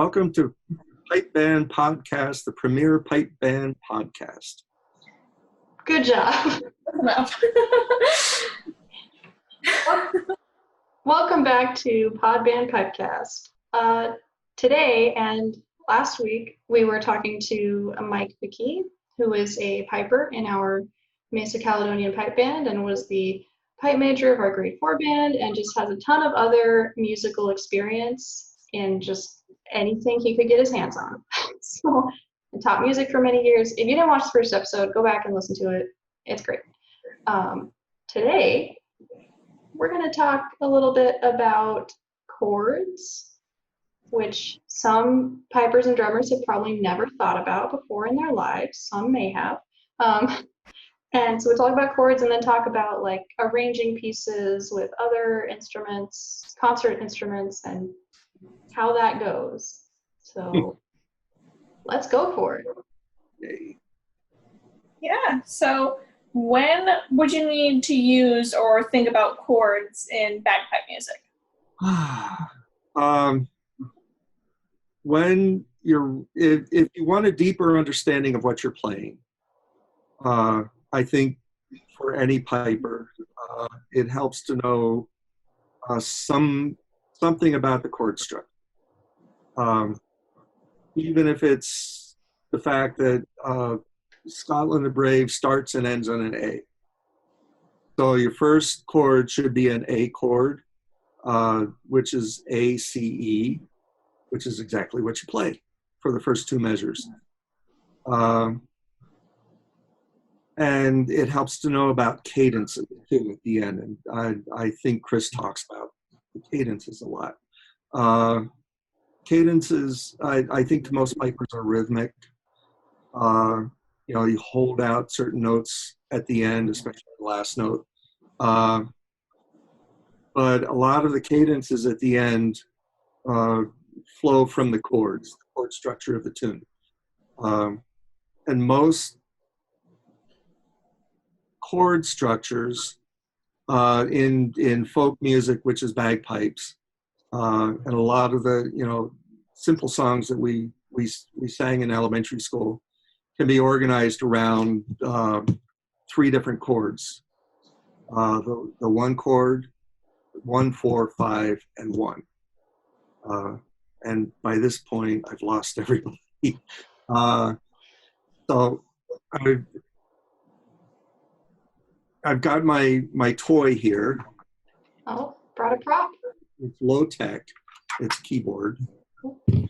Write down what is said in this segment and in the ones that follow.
Welcome to Pipe Band Podcast, the premier pipe band podcast. Good job. Welcome back to Pod Band Pipecast. Today and last week, we were talking to Mike McKee, who is a piper in our Mesa Caledonian Pipe Band and was the pipe major of our grade 4 band and just has a ton of other musical experience in just anything he could get his hands on. So, and taught music for many years. If you didn't watch the first episode, go back and listen to it. It's great. Today, we're going to talk a little bit about chords, which some pipers and drummers have probably never thought about before in their lives. Some may have. And so we'll talk about chords and then talk about like arranging pieces with other instruments, concert instruments, and how that goes. So let's go for it. Yay. Yeah, so when would you need to use or think about chords in bagpipe music? When if you want a deeper understanding of what you're playing, I think for any piper, it helps to know something about the chord structure. Even if it's the fact that Scotland the Brave starts and ends on an A. So your first chord should be an A chord, which is A, C, E, which is exactly what you play for the first two measures. And it helps to know about cadences too at the end. And I think Chris talks about the cadences a lot. Cadences, I think to most pipers are rhythmic. You hold out certain notes at the end, especially the last note. But a lot of the cadences at the end flow from the chords, the chord structure of the tune. And most chord structures in folk music, which is bagpipes, and a lot of the simple songs that we sang in elementary school can be organized around three different chords: the one chord, 1, 4, 5, and 1. And by this point, I've lost everybody. So I've got my toy here. Oh, brought a prop. It's low tech. It's a keyboard that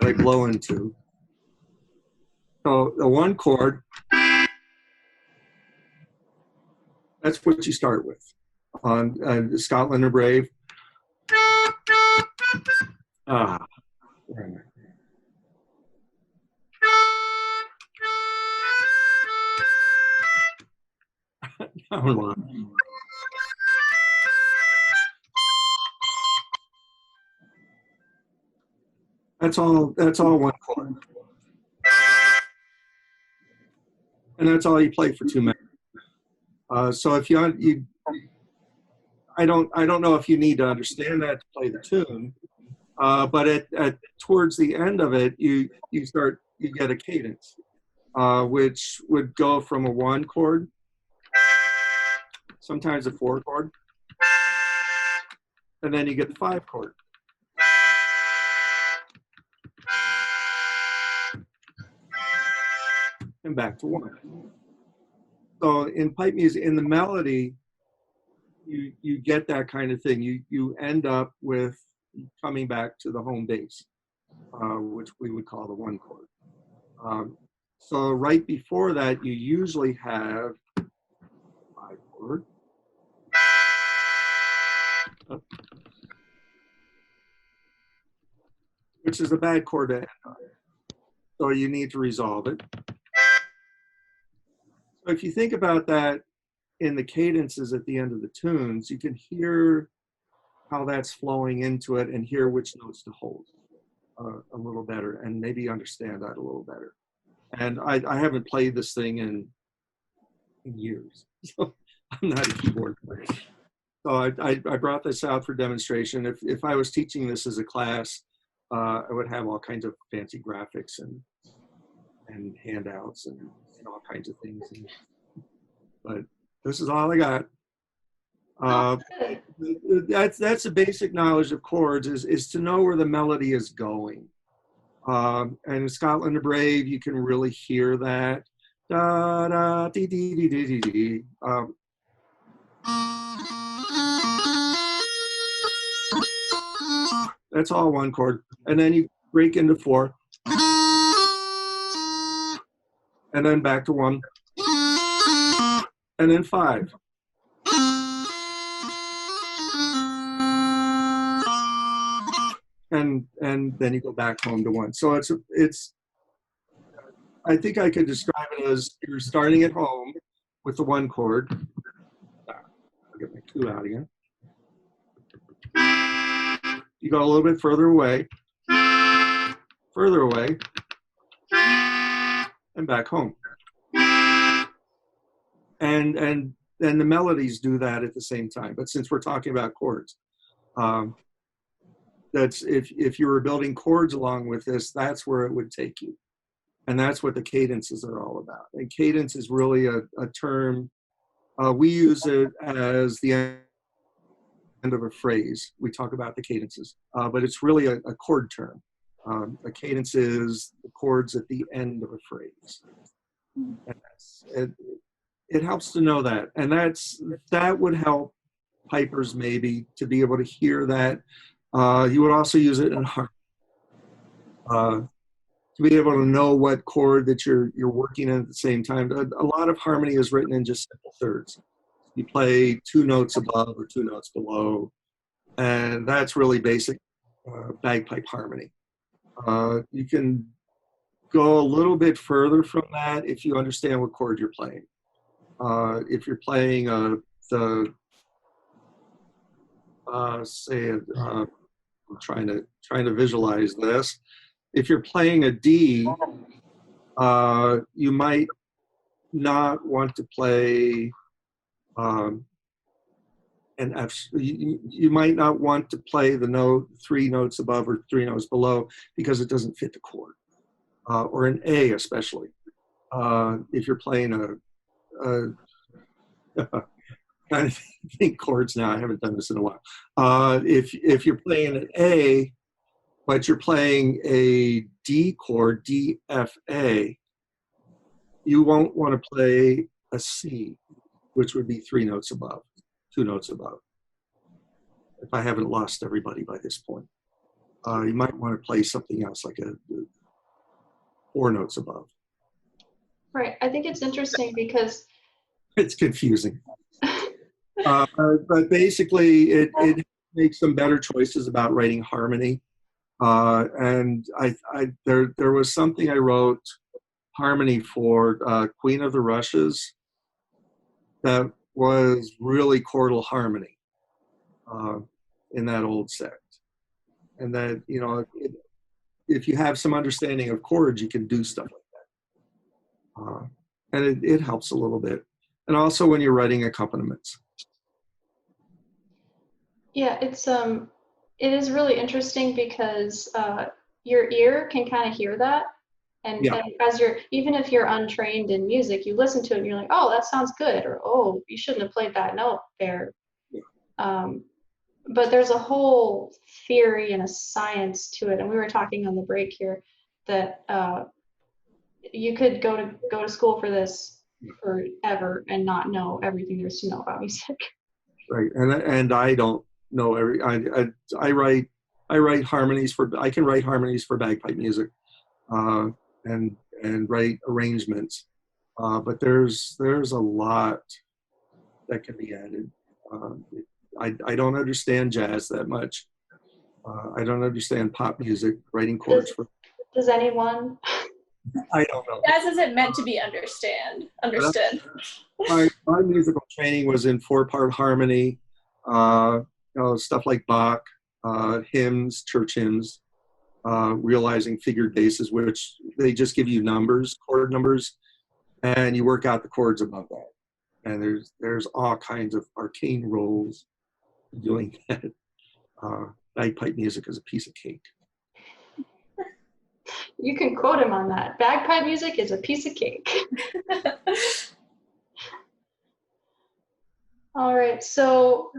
I blow into. So the one chord, that's what you start with on Scotland the Brave. Where am I? Hold on. That's all one chord. And that's all you play for 2 minutes. So if I don't know if you need to understand that to play the tune, but at towards the end of it, you get a cadence, which would go from a 1 chord, sometimes a 4 chord, and then you get the 5 chord. And back to 1. So in pipe music, in the melody, you get that kind of thing. You end up with coming back to the home base, which we would call the 1 chord. So right before that, you usually have 5 chord, which is a bad chord to end on. So you need to resolve it. So if you think about that in the cadences at the end of the tunes, you can hear how that's flowing into it and hear which notes to hold a little better and maybe understand that a little better. And I haven't played this thing in years, so I'm not a keyboard player. So I brought this out for demonstration. If I was teaching this as a class, I would have all kinds of fancy graphics and handouts and all kinds of things. But this is all I got. Oh, good. That's the basic knowledge of chords is to know where the melody is going. And in Scotland the Brave, you can really hear that. Da da dee dee dee dee dee dee. That's all one chord, and then you break into 4, and then back to 1, and then 5. And then you go back home to 1. So it's I think I could describe it as you're starting at home with the 1 chord. I'll get my 2 out again. You go a little bit further away, and back home. And then the melodies do that at the same time. But since we're talking about chords, that's if you were building chords along with this, that's where it would take you. And that's what the cadences are all about. And cadence is really a term, we use it as the end of a phrase. We talk about the cadences, but it's really a chord term. A cadence is the chords at the end of a phrase. And it helps to know that. And that would help pipers maybe to be able to hear that. You would also use it in harmony. To be able to know what chord that you're working in at the same time. A lot of harmony is written in just simple thirds. You play 2 notes above or 2 notes below, and that's really basic bagpipe harmony. You can go a little bit further from that if you understand what chord you're playing. If you're playing I'm trying to visualize this. If you're playing a D, you might not want to play an F. You might not want to play the note 3 notes above or 3 notes below because it doesn't fit the chord, or an A especially. If you're playing a kind of think chords now. I haven't done this in a while. If you're playing an A, but you're playing a D chord, D, F, A, you won't want to play a C, which would be 3 notes above, 2 notes above. If I haven't lost everybody by this point, you might want to play something else like a 4 notes above. Right. I think it's interesting because It's confusing. But basically, it makes some better choices about writing harmony. And there was something I wrote harmony for Queen of the Rushes that was really chordal harmony in that old sect. And that, if you have some understanding of chords, you can do stuff like that. And it helps a little bit. And also when you're writing accompaniments. yeah, it is really interesting because your ear can kind of hear that. And, Yeah. and as even if you're untrained in music, you listen to it and you're like, oh, that sounds good, or oh, you shouldn't have played that note there. But there's a whole theory and a science to it. And we were talking on the break here that you could go to school for this forever and not know everything there's to know about music. Right, and I don't know I write harmonies I can write harmonies for bagpipe music, and write arrangements, but there's a lot that can be added. I don't understand jazz that much. I don't understand pop music, writing chords Does anyone? I don't know. Jazz isn't meant to be understood. My musical training was in 4-part harmony, stuff like Bach, hymns, church hymns, realizing figured basses, which they just give you numbers, chord numbers, and you work out the chords above that. And there's all kinds of arcane rules doing that. Bagpipe music is a piece of cake. You can quote him on that. Bagpipe music is a piece of cake. All right, so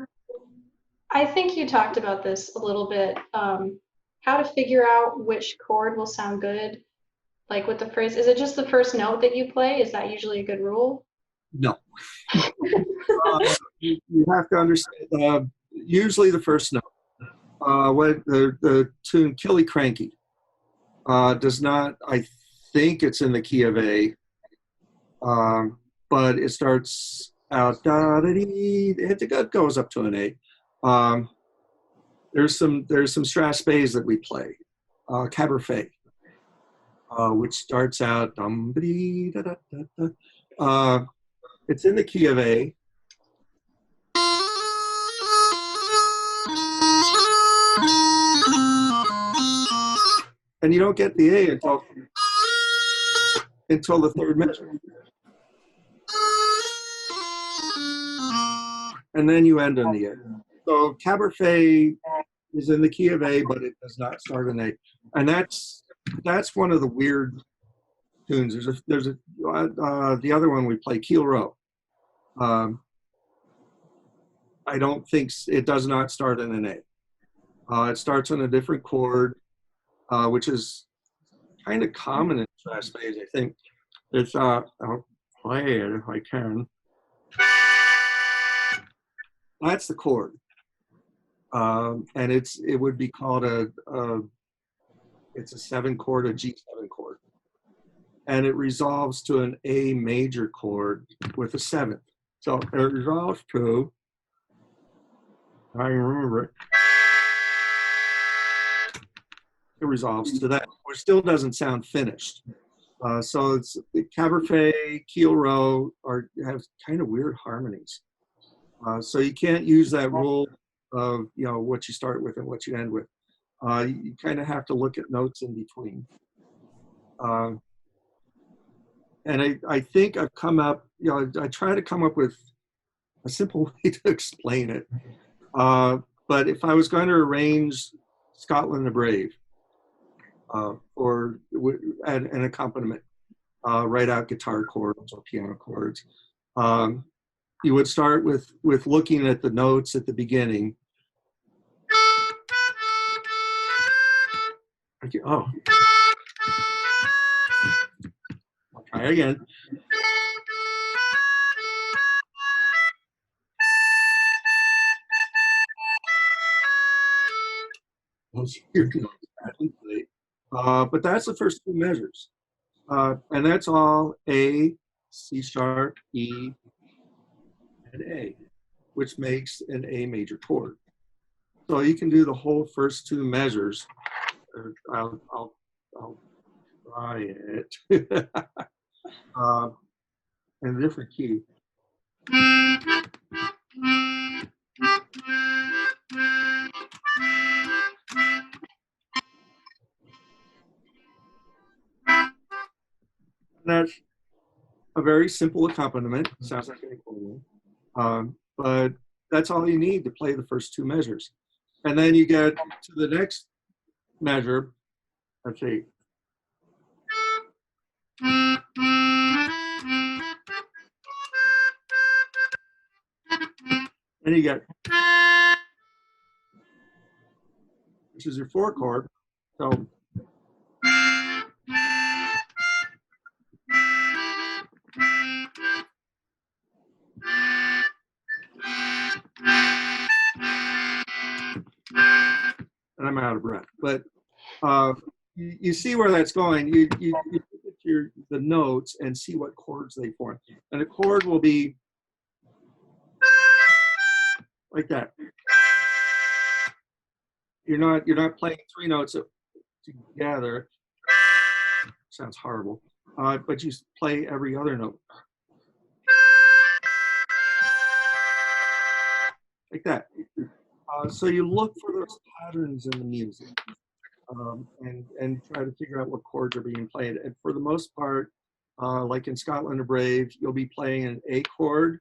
I think you talked about this a little bit. How to figure out which chord will sound good, like with the phrase. Is it just the first note that you play? Is that usually a good rule? No. You have to understand, usually the first note. What the tune Killy Cranky does not, I think it's in the key of A, but it starts out, da da dee, it goes up to an A. There's some Strass Bays that we play, Cabaret, which starts out, dum dee da da da da. It's in the key of A. And you don't get the A until the third measure. And then you end on the A. So Cabaret is in the key of A, but it does not start in A. And that's one of the weird tunes. There's the other one we play, Keel Row. I don't think it does not start in an A. It starts on a different chord, which is kind of common in Strass Bays, I think. It's I'll play it if I can. That's the chord, and it would be called it's a 7-chord, a G7 chord, and it resolves to an A major chord with a 7th. So it resolves to, I remember it. It resolves to that, which still doesn't sound finished. So it's Cabaret, Keel Row have kind of weird harmonies. So you can't use that rule of what you start with and what you end with. You kind of have to look at notes in between. And I think I've come up, I try to come up with a simple way to explain it. But if I was going to arrange Scotland the Brave or an accompaniment, write out guitar chords or piano chords, you would start with looking at the notes at the beginning. Oh, I'll try again. Those are badly played. But that's the first 2 measures. And that's all A, C sharp, E, and A, which makes an A major chord. So you can do the whole first 2 measures. I'll try it in a different key. And that's a very simple accompaniment. Sounds like an accordion. But that's all you need to play the first 2 measures. And then you get to the next measure. Let's see. Then you get, which is your 4 chord. So and I'm out of breath. But you see where that's going. You look at the notes and see what chords they form. And a chord will be like that. You're not playing 3 notes together. Sounds horrible. But you play every other note. Like that. So you look for those patterns in the music and try to figure out what chords are being played. And for the most part, like in Scotland the Brave, you'll be playing an A chord,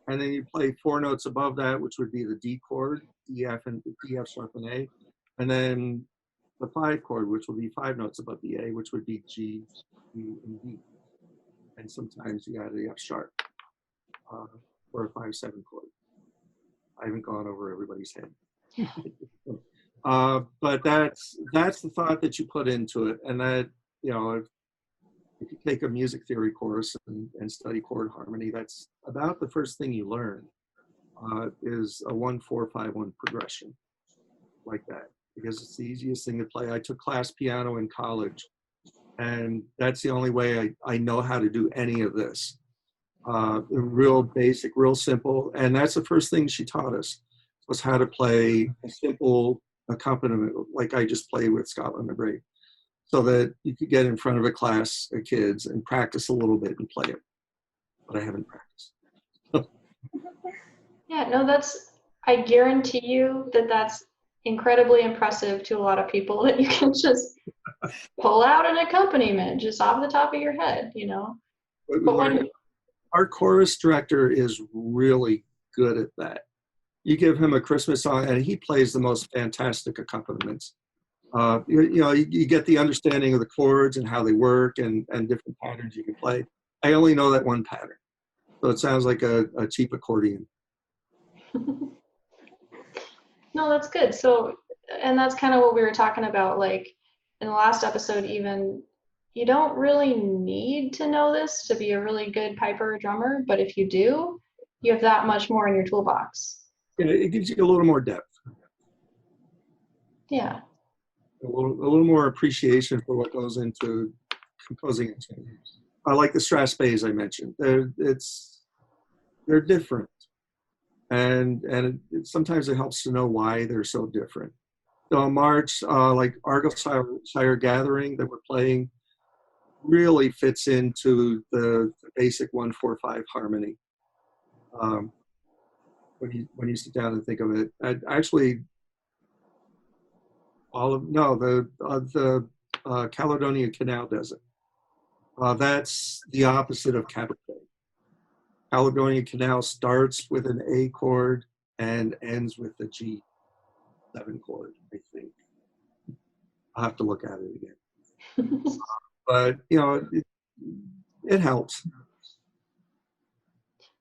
and then you play 4 notes above that, which would be the D chord, D, F, and D, F sharp, and A. And then the 5 chord, which will be 5 notes above the A, which would be G, E, and D. And sometimes you add the F sharp for a 5/7 chord. I haven't gone over everybody's head. But that's the thought that you put into it, and that, you know, if you take a music theory course and study chord harmony, that's about the first thing you learn is a 1-4-5-1 progression like that, because it's the easiest thing to play. I took class piano in college, and that's the only way I know how to do any of this. Real basic, real simple, and that's the first thing she taught us, was how to play a simple accompaniment like I just played with Scotland the Brave, so that you could get in front of a class of kids and practice a little bit and play it. But I haven't practiced. Yeah, no, I guarantee you that that's incredibly impressive to a lot of people, that you can just pull out an accompaniment just off the top of your head, you know. But when Our chorus director is really good at that. You give him a Christmas song and he plays the most fantastic accompaniments. You get the understanding of the chords and how they work and different patterns you can play. I only know that one pattern, so it sounds like a cheap accordion. No, that's good. So, and that's kind of what we were talking about, like in the last episode, even you don't really need to know this to be a really good piper or drummer, but if you do, you have that much more in your toolbox. It gives you a little more depth. Yeah. A little more appreciation for what goes into composing a tune. I like the Strass bays I mentioned. They're different, and sometimes it helps to know why they're so different. So March, like Argyleshire Gathering that we're playing, really fits into the basic 1-4-5 harmony. When you sit down and think of it, the Caledonia Canal does it. That's the opposite of cabaret. Caledonia Canal starts with an A chord and ends with a G7 chord, I think. I'll have to look at it again. But, you know, it helps.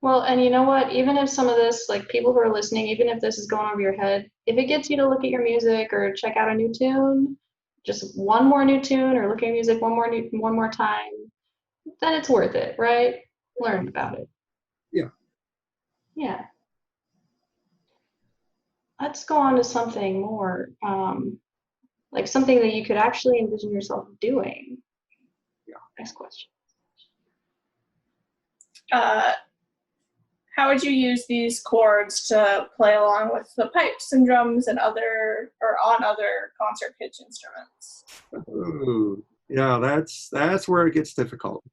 Well, and you know what? Even if some of this, like people who are listening, even if this is going over your head, if it gets you to look at your music or check out a new tune, just one more new tune, or look at your music one more time, then it's worth it, right? Learn about it. Yeah. Yeah. Let's go on to something more, like something that you could actually envision yourself doing. Yeah. Next question. How would you use these chords to play along with the pipes and drums and on other concert pitch instruments? Ooh, yeah, that's where it gets difficult.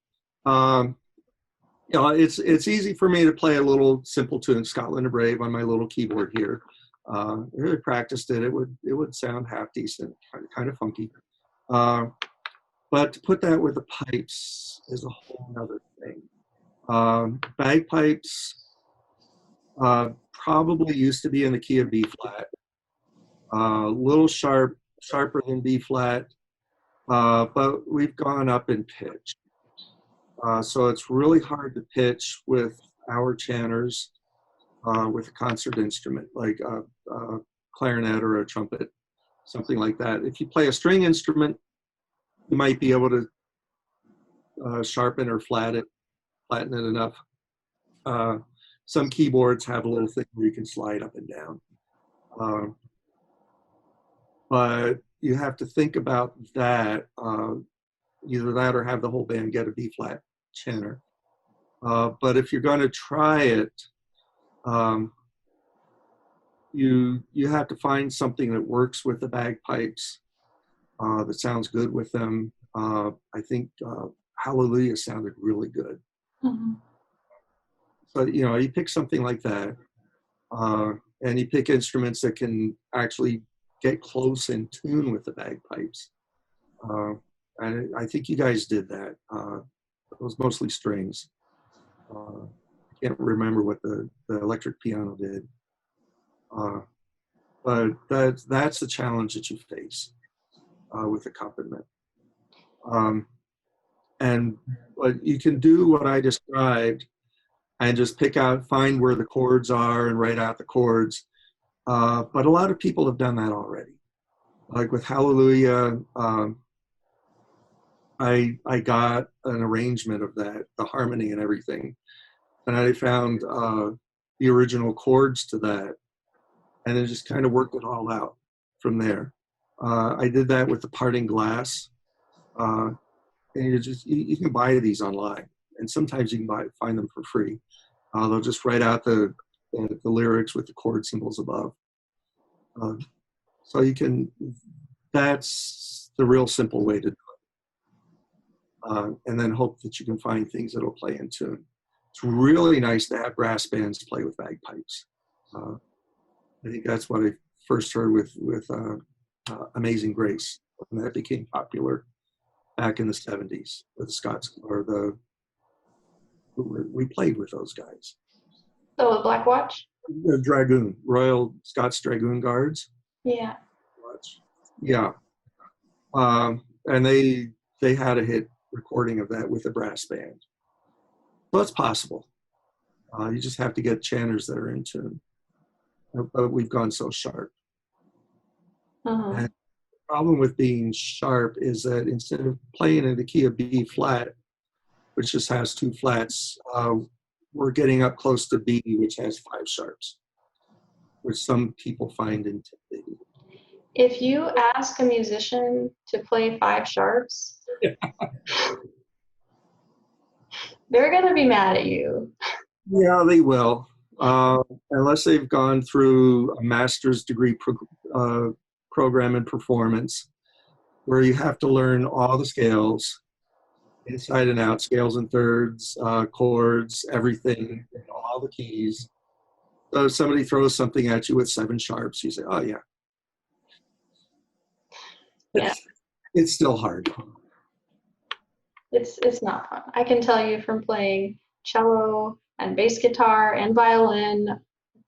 It's easy for me to play a little simple tune, Scotland the Brave, on my little keyboard here. I really practiced it. It would sound half decent, kind of funky. But to put that with the pipes is a whole other thing. Bagpipes probably used to be in the key of B flat, a little sharper than B flat, but we've gone up in pitch. So it's really hard to pitch with our chanters with a concert instrument like a clarinet or a trumpet, something like that. If you play a string instrument, you might be able to sharpen or flatten it enough. Some keyboards have a little thing where you can slide up and down. But you have to think about that, either that or have the whole band get a B flat chanter. But if you're going to try it, you have to find something that works with the bagpipes, that sounds good with them. I think Hallelujah sounded really good. Mm-hmm. So, you pick something like that, and you pick instruments that can actually get close in tune with the bagpipes. And I think you guys did that. It was mostly strings. I can't remember what the electric piano did. But that's the challenge that you face. with accompaniment. But you can do what I described and just find where the chords are and write out the chords. But a lot of people have done that already. Like with Hallelujah, I got an arrangement of that, the harmony and everything. And I found the original chords to that, and then just kind of worked it all out from there. I did that with the Parting Glass. And you can buy these online, and sometimes you can find them for free. They'll just write out the lyrics with the chord symbols above. So that's the real simple way to do it. And then hope that you can find things that'll play in tune. It's really nice to have brass bands play with bagpipes. I think that's what I first heard with Amazing Grace, when that became popular back in the 70s with the Scots, we played with those guys. So the Black Watch? The Dragoon, Royal Scots Dragoon Guards. Yeah. Yeah. And they had a hit recording of that with a brass band. So it's possible. You just have to get chanters that are in tune. But we've gone so sharp. Uh-huh. And the problem with being sharp is that instead of playing in the key of B flat, which just has 2 flats, we're getting up close to B, which has 5 sharps, which some people find intimidating. If you ask a musician to play 5 sharps, they're going to be mad at you. Yeah, they will. Unless they've gone through a master's degree program in performance, where you have to learn all the scales, inside and out, scales and thirds, chords, everything, all the keys. So if somebody throws something at you with 7 sharps, you say, oh, yeah. Yeah. It's still hard. It's not fun. I can tell you from playing cello and bass guitar and violin,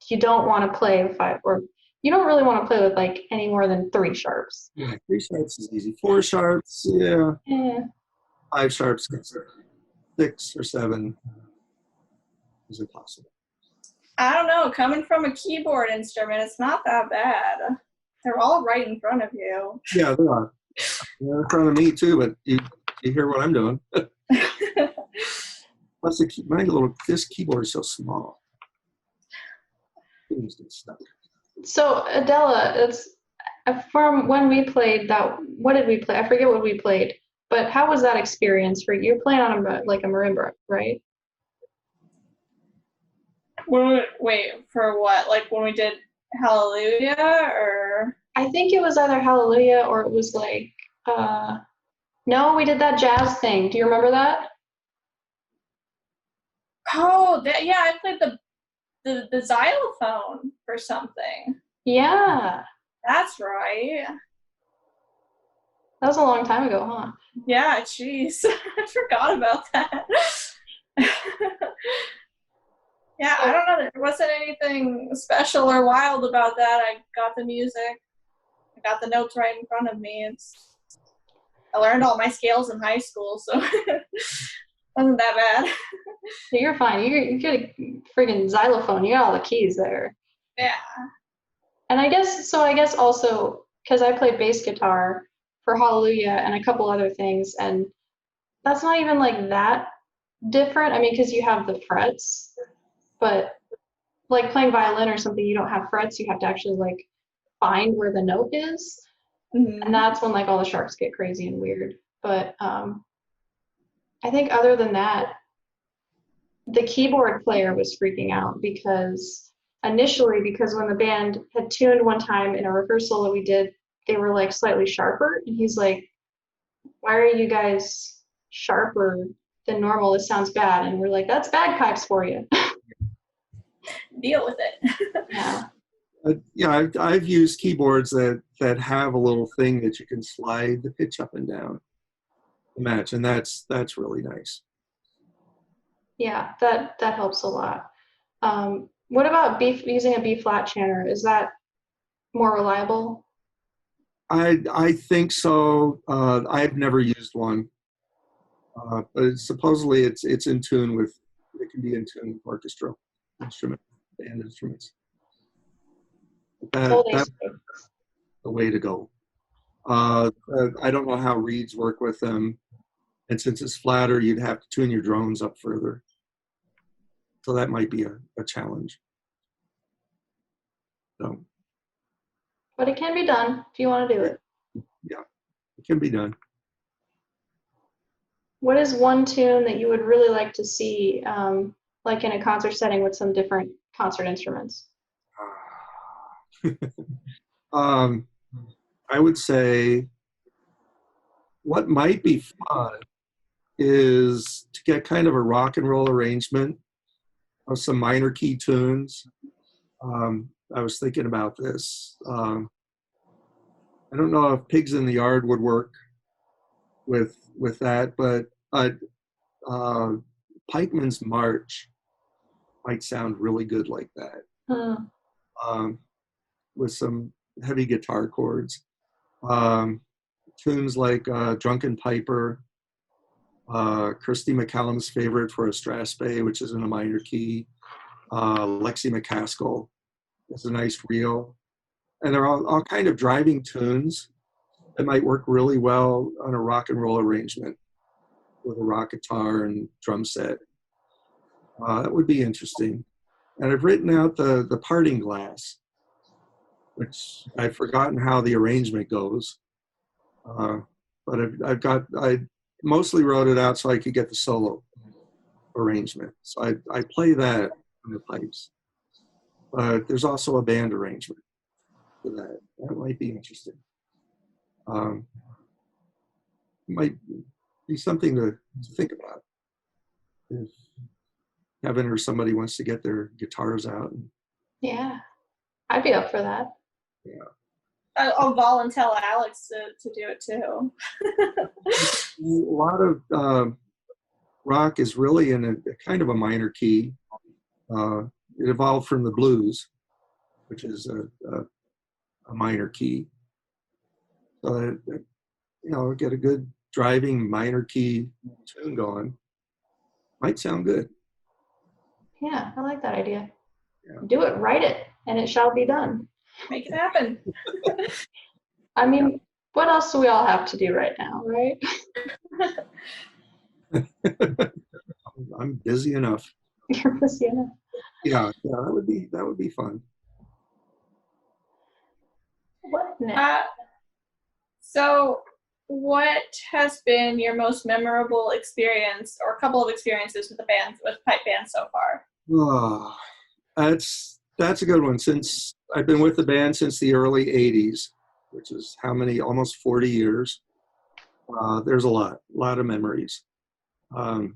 you don't want to play with 5, or you don't really want to play with like any more than 3 sharps. Yeah, 3 sharps is easy. 4 sharps, yeah. 5 sharps, 6 or 7 is impossible. I don't know. Coming from a keyboard instrument, it's not that bad. They're all right in front of you. Yeah, they are. They're in front of me too, but you hear what I'm doing. Plus, this keyboard is so small. Things get stuck. So Adela, it's from when we played that. What did we play? I forget what we played. But how was that experience for you? You're playing on a marimba, right? Wait, for what? Like when we did Hallelujah, or? I think it was either Hallelujah or it was like, no, we did that jazz thing. Do you remember that? Oh, yeah, I played the xylophone for something. Yeah. That's right. That was a long time ago, huh? Yeah, jeez. I forgot about that. Yeah, I don't know. There wasn't anything special or wild about that. I got the music. I got the notes right in front of me. I learned all my scales in high school, so it wasn't that bad. You're fine. You get a friggin' xylophone. You got all the keys there. Yeah. And I guess also, because I played bass guitar for Hallelujah and a couple other things, and that's not even like that different. I mean, because you have the frets, but like playing violin or something, you don't have frets. You have to actually like find where the note is. Mm-hmm. And that's when like all the sharps get crazy and weird. But I think other than that, the keyboard player was freaking out because when the band had tuned one time in a rehearsal that we did, they were like slightly sharper. And he's like, why are you guys sharper than normal? This sounds bad. And we're like, that's bagpipes for you. Deal with it. Yeah. Yeah, I've used keyboards that have a little thing that you can slide the pitch up and down to match, and that's really nice. Yeah, that helps a lot. What about using a B flat chanter? Is that more reliable? I think so. I've never used one, but supposedly it's in tune with. It can be in tune with orchestral instrument band instruments. Totally. That's the way to go. I don't know how reeds work with them, and since it's flatter, you'd have to tune your drones up further. So that might be a challenge. So, But it can be done if you want to do it. yeah, it can be done. What is one tune that you would really like to see, like in a concert setting with some different concert instruments? um, I would say what might be fun is to get kind of a rock and roll arrangement of some minor key tunes. I was thinking about this. I don't know if Pigs in the Yard would work with that, but Pikeman's March might sound really good like that, with some heavy guitar chords. Tunes like Drunken Piper, Kirsty McCallum's Favorite for a Straspe, which is in a minor key, Lexi McCaskill is a nice reel. And they're all kind of driving tunes that might work really well on a rock and roll arrangement with a rock guitar and drum set. That would be interesting. And I've written out the Parting Glass, which I've forgotten how the arrangement goes. But I mostly wrote it out so I could get the solo arrangement. So I play that on the pipes. But there's also a band arrangement for that. That might be interesting. Might be something to think about if Kevin or somebody wants to get their guitars out. Yeah, I'd be up for that. Yeah. I'll volunteer Alex to do it too. A lot of rock is really in a kind of a minor key. It evolved from the blues, which is a minor key. So get a good driving minor key tune going. Might sound good. Yeah, I like that idea. Yeah. Do it, write it, and it shall be done. Make it happen. I mean, what else do we all have to do right now, right? I'm busy enough. You're busy enough. Yeah, that would be fun. What next? So what has been your most memorable experience or a couple of experiences with pipe band so far? Oh, that's a good one. Since I've been with the band since the early 80s, which is how many, almost 40 years, there's a lot of memories. But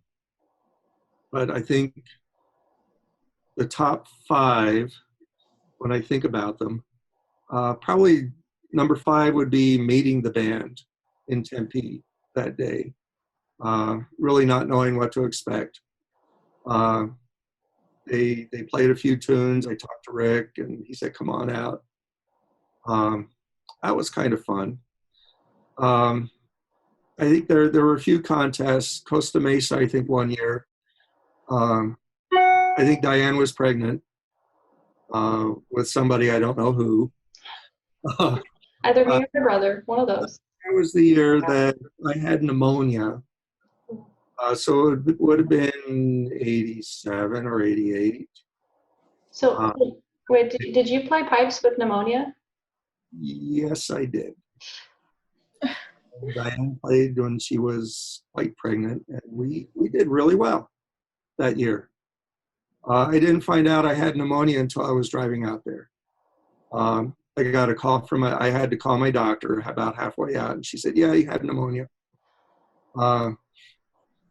I think the top 5, when I think about them, probably number 5 would be meeting the band in Tempe that day, really not knowing what to expect. They played a few tunes. I talked to Rick, and he said, "Come on out." That was kind of fun. I think there were a few contests. Costa Mesa, I think, one year. I think Diane was pregnant with somebody, I don't know who. Either me or your brother, one of those. That was the year that I had pneumonia. So it would have been 87 or 88. So, wait, did you play pipes with pneumonia? Yes, I did. Diane played when she was quite pregnant, and we did really well that year. I didn't find out I had pneumonia until I was driving out there. I got a call I had to call my doctor about halfway out, and she said, "Yeah, you had pneumonia.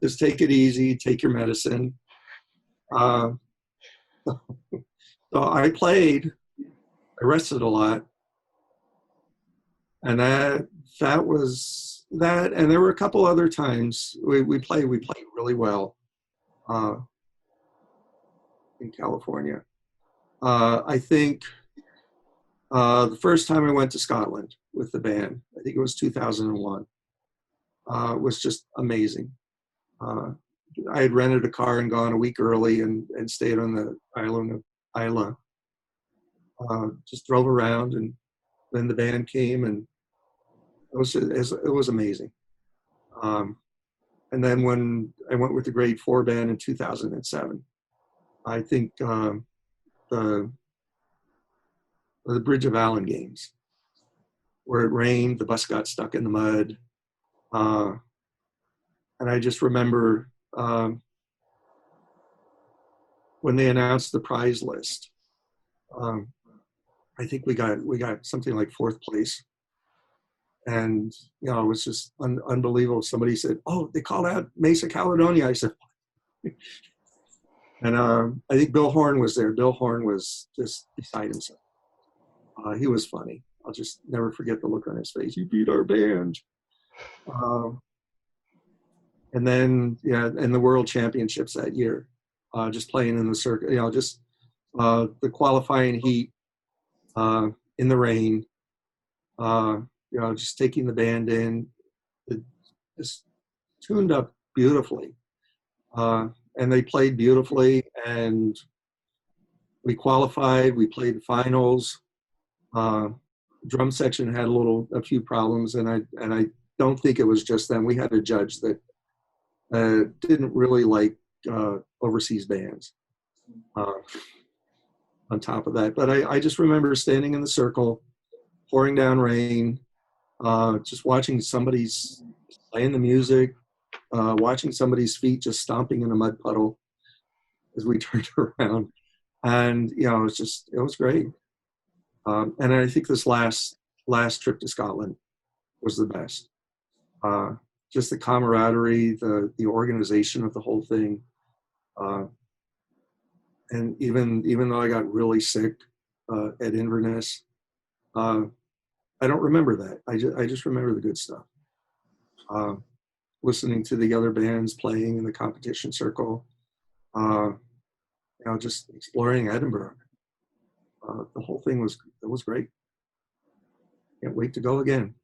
Just take it easy, take your medicine." So I played, I rested a lot. And that was that. And there were a couple other times we played really well in California. I think The first time I went to Scotland with the band, I think it was 2001, was just amazing. I had rented a car and gone a week early and stayed on the island of Isla. Just drove around, and then the band came, and it was amazing. And then when I went with the grade 4 band in 2007, I think the Bridge of Allen games, where it rained, the bus got stuck in the mud. And I just remember when they announced the prize list, I think we got something like 4th place. And, you know, it was just unbelievable. Somebody said, "Oh, they called out Mesa, Caledonia." I said, and I think Bill Horn was there. Bill Horn was just beside himself. He was funny. I'll just never forget the look on his face. "You beat our band." And then, yeah, and the World Championships that year, just playing in the circuit, you know, just the qualifying heat in the rain, you know, just taking the band in, it just tuned up beautifully. And they played beautifully, and we qualified, we played finals. Drum section had a few problems, and I don't think it was just them. We had a judge that didn't really like overseas bands on top of that. But I just remember standing in the circle, pouring down rain, just watching somebody's playing the music, watching somebody's feet just stomping in a mud puddle as we turned around. And, you know, it was great. And I think this last trip to Scotland was the best. Just the camaraderie, the organization of the whole thing. And even though I got really sick at Inverness, I don't remember that. I just remember the good stuff. Listening to the other bands playing in the competition circle, you know, just exploring Edinburgh. The whole thing was great. Can't wait to go again.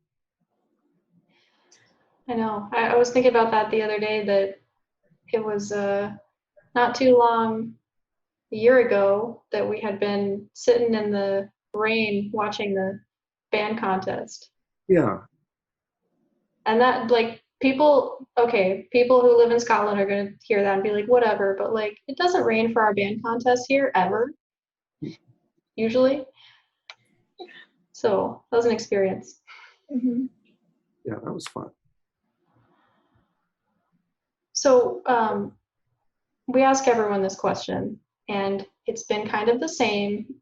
I know. I was thinking about that the other day, that it was not too long, a year ago, that we had been sitting in the rain watching the band contest. Yeah. And that, like, people who live in Scotland are going to hear that and be like, whatever, but like, it doesn't rain for our band contest here ever, usually. So that was an experience. Mm-hmm. Yeah, that was fun. So we ask everyone this question, and it's been kind of the same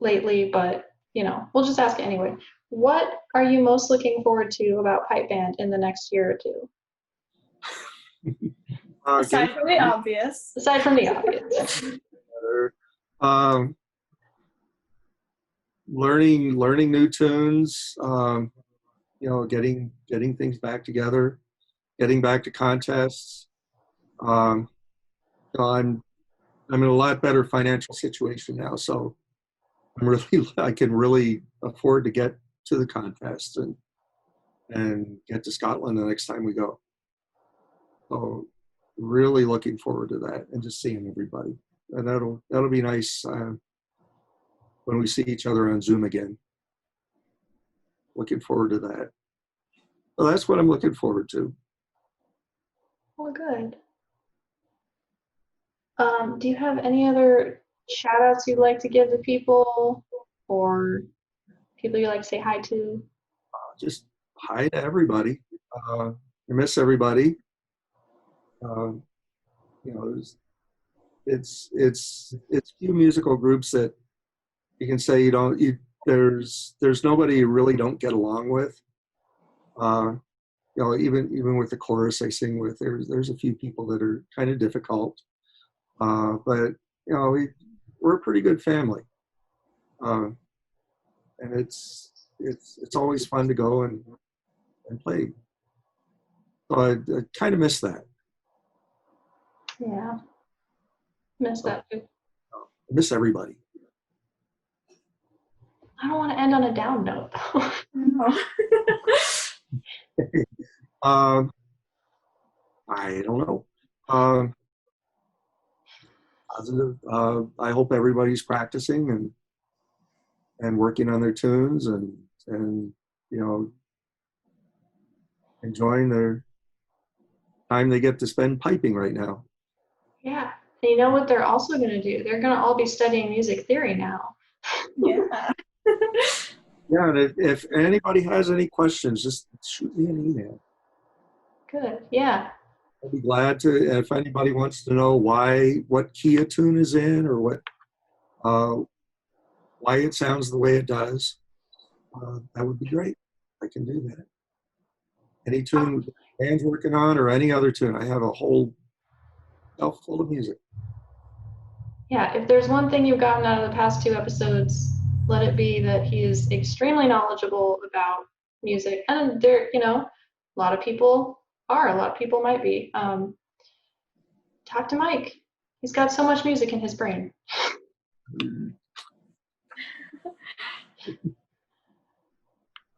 lately, but you know, we'll just ask it anyway. What are you most looking forward to about Pipe Band in the next year or two? Aside from the obvious. Aside from the obvious. Learning new tunes, you know, getting things back together, getting back to contests. I'm in a lot better financial situation now, so I can really afford to get to the contest and get to Scotland the next time we go. So really looking forward to that, and just seeing everybody. And that'll be nice when we see each other on Zoom again. Looking forward to that. So that's what I'm looking forward to. Well, good. Do you have any other shout outs you'd like to give to people, or people you like to say hi to? Just hi to everybody. I miss everybody. You know, it's few musical groups that you can say there's nobody you really don't get along with. You know, even with the chorus I sing with, there's a few people that are kind of difficult. But you know, we're a pretty good family. And it's always fun to go and play. So I kind of miss that. Yeah, miss that too. I miss everybody. I don't want to end on a down note, though. No. Um, I don't know. Positive. I hope everybody's practicing and working on their tunes and enjoying their time they get to spend piping right now. Yeah. And you know what they're also going to do? They're going to all be studying music theory now. Yeah. Yeah, and if anybody has any questions, just shoot me an email. Good. Yeah. I'll be glad to. If anybody wants to know what key a tune is in, or why it sounds the way it does, that would be great. I can do that. Any tune the band's working on, or any other tune, I have a whole shelf full of music. Yeah. If there's one thing you've gotten out of the past 2 episodes, let it be that he is extremely knowledgeable about music. And there, a lot of people are, a lot of people might be. Talk to Mike. He's got so much music in his brain.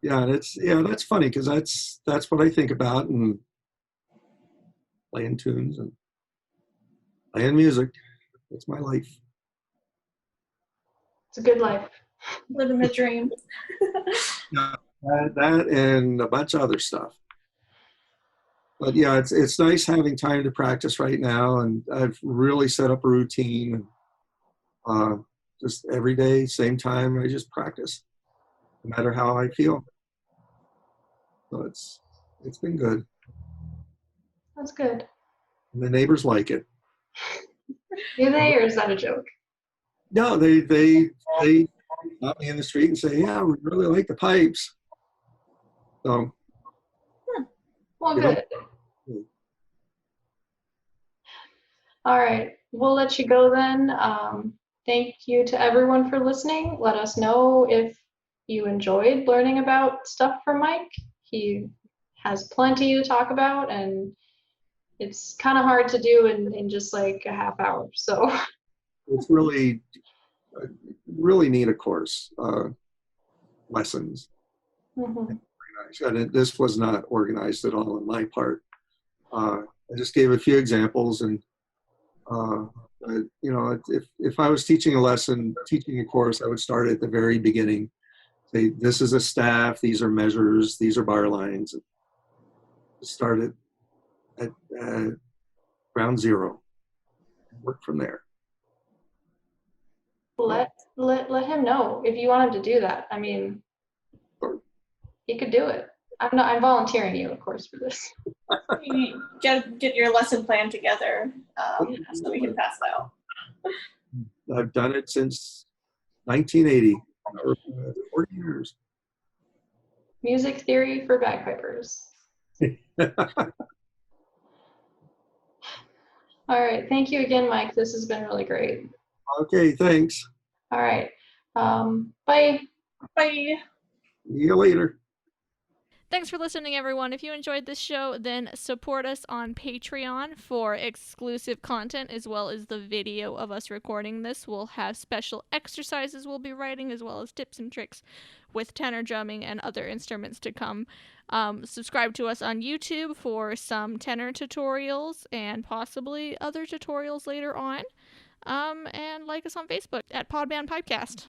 Yeah, that's funny because that's what I think about, and playing tunes and playing music. That's my life. It's a good life. Living the dream. Yeah, that and a bunch of other stuff. But yeah, it's nice having time to practice right now, and I've really set up a routine. Just every day, same time, I just practice, no matter how I feel. So it's been good. That's good. And the neighbors like it. Do they, or is that a joke? No, they stop me in the street and say, "Yeah, we really like the pipes." So, Well, good. All right. We'll let you go then. Thank you to everyone for listening. Let us know if you enjoyed learning about stuff from Mike. He has plenty to talk about, and it's kind of hard to do in just like a half hour. So it's really neat, of course. Lessons. mm-hmm. And this was not organized at all on my part. I just gave a few examples, and if I was teaching a course, I would start at the very beginning. Say, this is a staff, these are measures, these are bar lines. Start at ground zero and work from there. let him know if you want him to do that. I mean, he could do it. I'm volunteering you, of course, for this. You get your lesson plan together so we can pass it out. I've done it since 1980, or 40 years. Music theory for bagpipers. All right. Thank you again, Mike. This has been really great. Okay, thanks. All right. Bye. Bye. See you later. Thanks for listening, everyone. If you enjoyed this show, then support us on Patreon for exclusive content, as well as the video of us recording this. We'll have special exercises we'll be writing, as well as tips and tricks with tenor drumming and other instruments to come. Subscribe to us on YouTube for some tenor tutorials and possibly other tutorials later on. And like us on Facebook at Podband Pipecast.